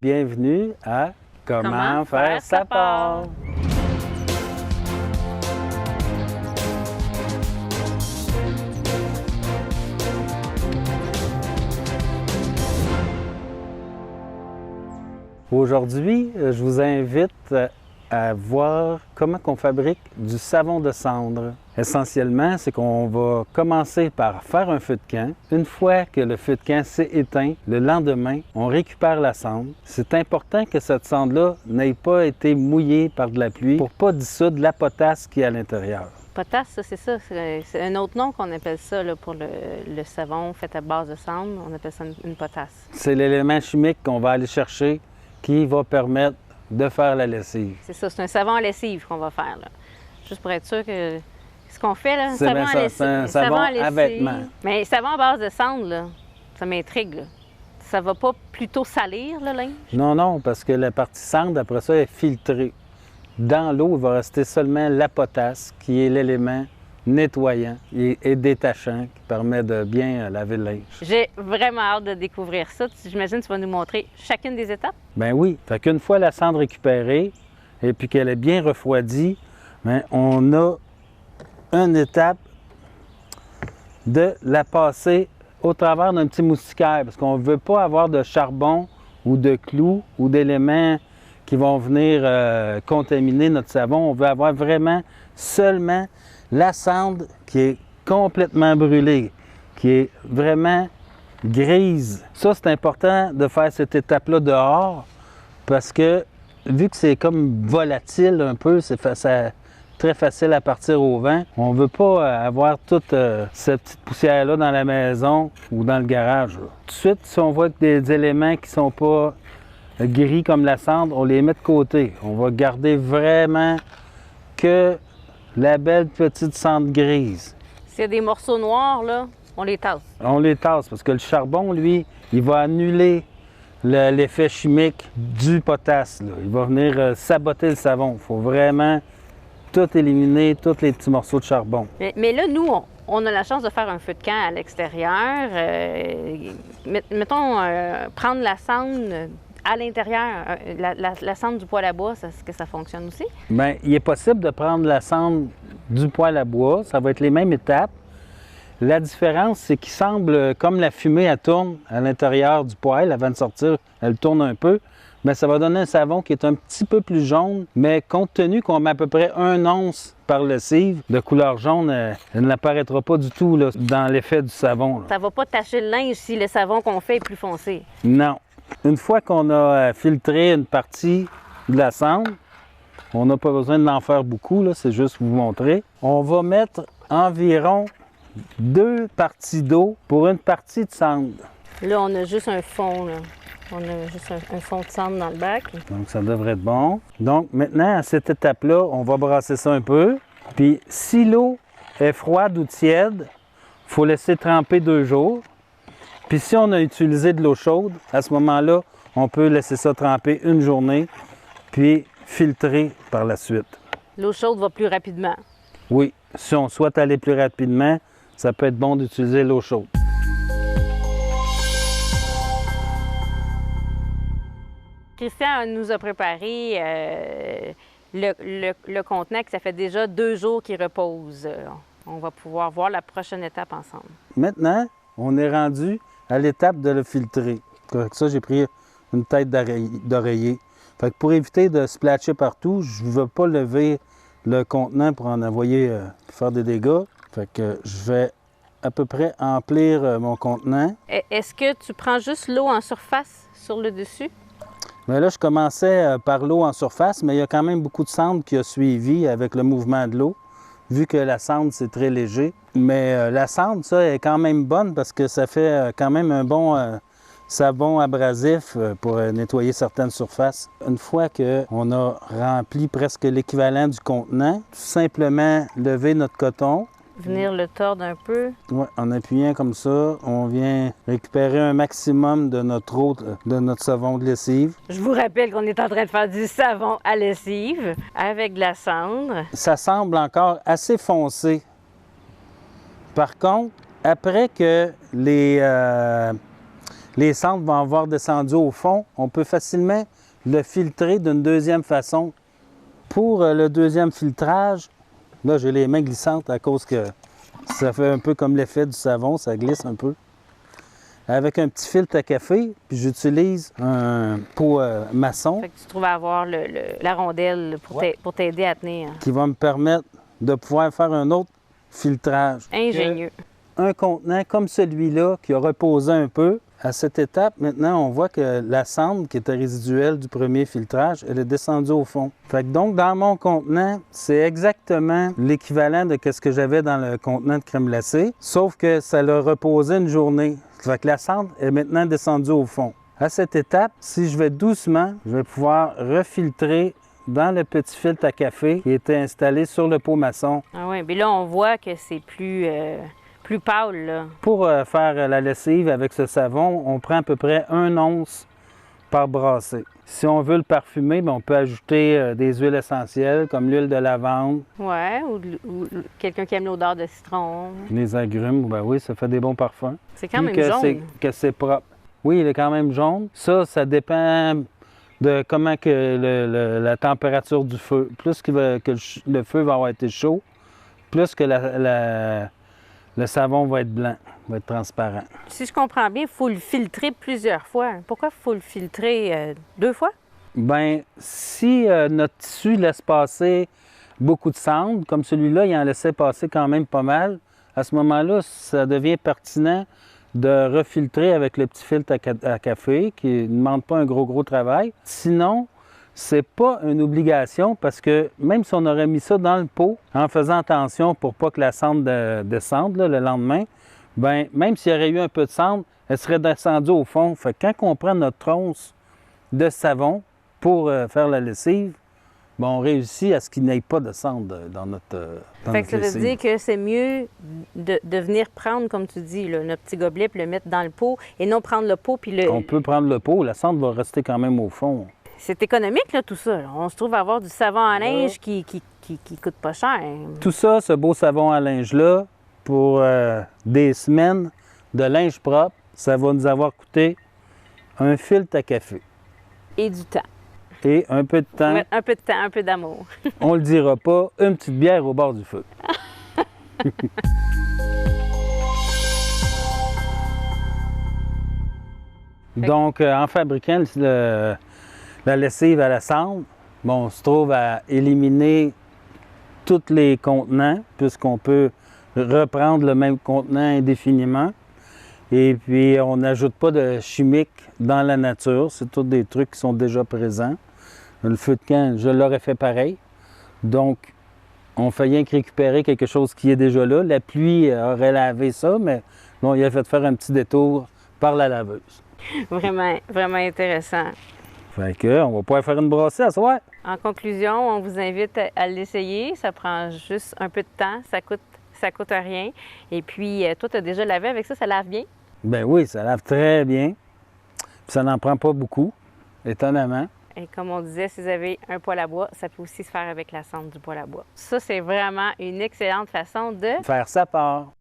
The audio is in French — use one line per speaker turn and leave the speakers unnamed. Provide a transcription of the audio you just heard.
Bienvenue à Comment faire sa part. Aujourd'hui, je vous invite à voir comment on fabrique du savon de cendre. Essentiellement, c'est qu'on va commencer par faire un feu de camp. Une fois que le feu de camp s'est éteint, le lendemain, on récupère la cendre. C'est important que cette cendre-là n'ait pas été mouillée par de la pluie pour ne pas dissoudre la potasse qui est à l'intérieur.
Potasse, c'est ça. C'est un autre nom qu'on appelle ça là, pour le savon fait à base de cendre. On appelle ça une potasse.
C'est l'élément chimique qu'on va aller chercher qui va permettre de faire la lessive.
C'est ça, c'est un savon à lessive qu'on va faire. Là. Juste pour être sûr que ce qu'on fait, là,
C'est bien ça, c'est un savon à vêtements.
Mais savon à base de cendre, là, ça m'intrigue. Là. Ça va pas plutôt salir le linge?
Non, parce que la partie cendre, après ça, est filtrée. Dans l'eau, il va rester seulement la potasse, qui est l'élément nettoyant et détachant qui permet de bien laver le linge.
J'ai vraiment hâte de découvrir ça. J'imagine que tu vas nous montrer chacune des étapes?
Ben oui. Fait qu'une fois la cendre récupérée et puis qu'elle est bien refroidie, bien, on a une étape de la passer au travers d'un petit moustiquaire parce qu'on ne veut pas avoir de charbon ou de clous ou d'éléments qui vont venir contaminer notre savon. On veut avoir vraiment seulement la cendre qui est complètement brûlée, qui est vraiment grise. Ça, c'est important de faire cette étape-là dehors parce que vu que c'est comme volatile un peu, c'est très facile à partir au vent, on ne veut pas avoir toute cette petite poussière-là dans la maison ou dans le garage. Là. Tout de suite, si on voit que des éléments qui ne sont pas gris comme la cendre, on les met de côté. On va garder vraiment que la belle petite cendre grise.
S'il y a des morceaux noirs, là, on les tasse.
On les tasse parce que le charbon, lui, il va annuler l'effet chimique du potasse. Là. Il va venir saboter le savon. Il faut vraiment tout éliminer, tous les petits morceaux de charbon.
Mais là, nous, on a la chance de faire un feu de camp à l'extérieur. Mettons, prendre la cendre à l'intérieur, la cendre du poêle à bois, est-ce que ça fonctionne aussi?
Bien, il est possible de prendre la cendre du poêle à bois. Ça va être les mêmes étapes. La différence, c'est qu'il semble, comme la fumée, elle tourne à l'intérieur du poêle avant de sortir, elle tourne un peu. Bien, ça va donner un savon qui est un petit peu plus jaune, mais compte tenu qu'on met à peu près 1 once par lessive de couleur jaune, elle n'apparaîtra pas du tout là, dans l'effet du savon. Là.
Ça ne va pas tacher le linge si le savon qu'on fait est plus foncé?
Non. Une fois qu'on a filtré une partie de la cendre, on n'a pas besoin de l'en faire beaucoup, là, c'est juste vous montrer. On va mettre environ 2 parties d'eau pour une partie de cendre.
Là, on a juste un fond, là. On a juste un fond de cendre dans le bac.
Donc, ça devrait être bon. Donc, maintenant, à cette étape-là, on va brasser ça un peu. Puis, si l'eau est froide ou tiède, il faut laisser tremper 2 jours. Puis, si on a utilisé de l'eau chaude, à ce moment-là, on peut laisser ça tremper 1 journée, puis filtrer par la suite.
L'eau chaude va plus rapidement.
Oui, si on souhaite aller plus rapidement, ça peut être bon d'utiliser l'eau chaude.
Christian nous a préparé le contenant que ça fait déjà 2 jours qu'il repose. On va pouvoir voir la prochaine étape ensemble.
Maintenant, on est rendu à l'étape de le filtrer. Avec ça, j'ai pris une tête d'oreiller. Fait que pour éviter de splatcher partout, je ne veux pas lever le contenant pour en envoyer faire des dégâts. Fait que je vais à peu près emplir mon contenant.
Est-ce que tu prends juste l'eau en surface sur le dessus?
Mais là, je commençais par l'eau en surface, mais il y a quand même beaucoup de cendre qui a suivi avec le mouvement de l'eau, vu que la cendre, c'est très léger. Mais la cendre, ça, est quand même bonne parce que ça fait quand même un bon savon abrasif pour nettoyer certaines surfaces. Une fois qu'on a rempli presque l'équivalent du contenant, tout simplement lever notre coton.
Venir le tordre un peu.
Oui, en appuyant comme ça, on vient récupérer un maximum de notre savon de lessive.
Je vous rappelle qu'on est en train de faire du savon à lessive avec de la cendre.
Ça semble encore assez foncé. Par contre, après que les cendres vont avoir descendu au fond, on peut facilement le filtrer d'une deuxième façon. Pour le deuxième filtrage, là j'ai les mains glissantes à cause que ça fait un peu comme l'effet du savon, ça glisse un peu. Avec un petit filtre à café, puis j'utilise un pot maçon.
Fait que tu trouves à avoir la rondelle pour t'aider à tenir.
Qui va me permettre de pouvoir faire un autre filtrage.
Ingénieux.
Un contenant comme celui-là qui a reposé un peu, à cette étape, maintenant, on voit que la cendre qui était résiduelle du premier filtrage, elle est descendue au fond. Fait que donc, dans mon contenant, c'est exactement l'équivalent de ce que j'avais dans le contenant de crème glacée, sauf que ça l'a reposé une journée. Fait que la cendre est maintenant descendue au fond. À cette étape, si je vais doucement, je vais pouvoir refiltrer dans le petit filtre à café qui était installé sur le pot maçon.
Ah oui, mais là, on voit que c'est plus pâle, là.
Pour faire la lessive avec ce savon, on prend à peu près 1 once par brassée. Si on veut le parfumer, bien, on peut ajouter des huiles essentielles comme l'huile de lavande.
Oui, ou quelqu'un qui aime l'odeur de citron.
Les agrumes, ben oui, ça fait des bons parfums.
C'est quand même jaune.
Que c'est propre. Oui, il est quand même jaune. Ça dépend de comment que la température du feu. Plus que le feu va avoir été chaud, plus que le savon va être blanc, va être transparent.
Si je comprends bien, il faut le filtrer plusieurs fois. Pourquoi il faut le filtrer 2 fois?
Bien, si notre tissu laisse passer beaucoup de cendre, comme celui-là, il en laissait passer quand même pas mal, à ce moment-là, ça devient pertinent de refiltrer avec le petit filtre à café qui ne demande pas un gros travail. Sinon, c'est pas une obligation parce que même si on aurait mis ça dans le pot, en faisant attention pour pas que la cendre descende là, le lendemain, bien, même s'il y aurait eu un peu de cendre, elle serait descendue au fond. Fait que quand on prend notre once de savon pour faire la lessive, bien, on réussit à ce qu'il n'y ait pas de cendre dans notre
Fait que ça veut dire que c'est mieux de venir prendre, comme tu dis, là, notre petit gobelet puis le mettre dans le pot et non prendre le pot puis le...
On peut prendre le pot, la cendre va rester quand même au fond.
C'est économique, là, tout ça. Là. On se trouve à avoir du savon à linge qui coûte pas cher.
Tout ça, ce beau savon à linge-là, pour des semaines de linge propre, ça va nous avoir coûté un filtre à café.
Et du temps.
Et un peu de temps.
Un peu de temps, un peu d'amour.
On le dira pas, une petite bière au bord du feu. Donc, en fabriquant la lessive à la cendre, bon, on se trouve à éliminer tous les contenants, puisqu'on peut reprendre le même contenant indéfiniment. Et puis, on n'ajoute pas de chimiques dans la nature. C'est tous des trucs qui sont déjà présents. Le feu de camp, je l'aurais fait pareil. Donc, on fait rien que récupérer quelque chose qui est déjà là. La pluie aurait lavé ça, mais bon, il a fait faire un petit détour par la laveuse.
Vraiment, vraiment intéressant.
Fait que, on va pouvoir faire une brassée à soir.
En conclusion, on vous invite à l'essayer. Ça prend juste un peu de temps. Ça coûte rien. Et puis, toi, tu as déjà lavé avec ça. Ça lave bien?
Ben oui, ça lave très bien. Puis ça n'en prend pas beaucoup, étonnamment.
Et comme on disait, si vous avez un poêle à bois, ça peut aussi se faire avec la cendre du poêle à bois. Ça, c'est vraiment une excellente façon de
faire sa part.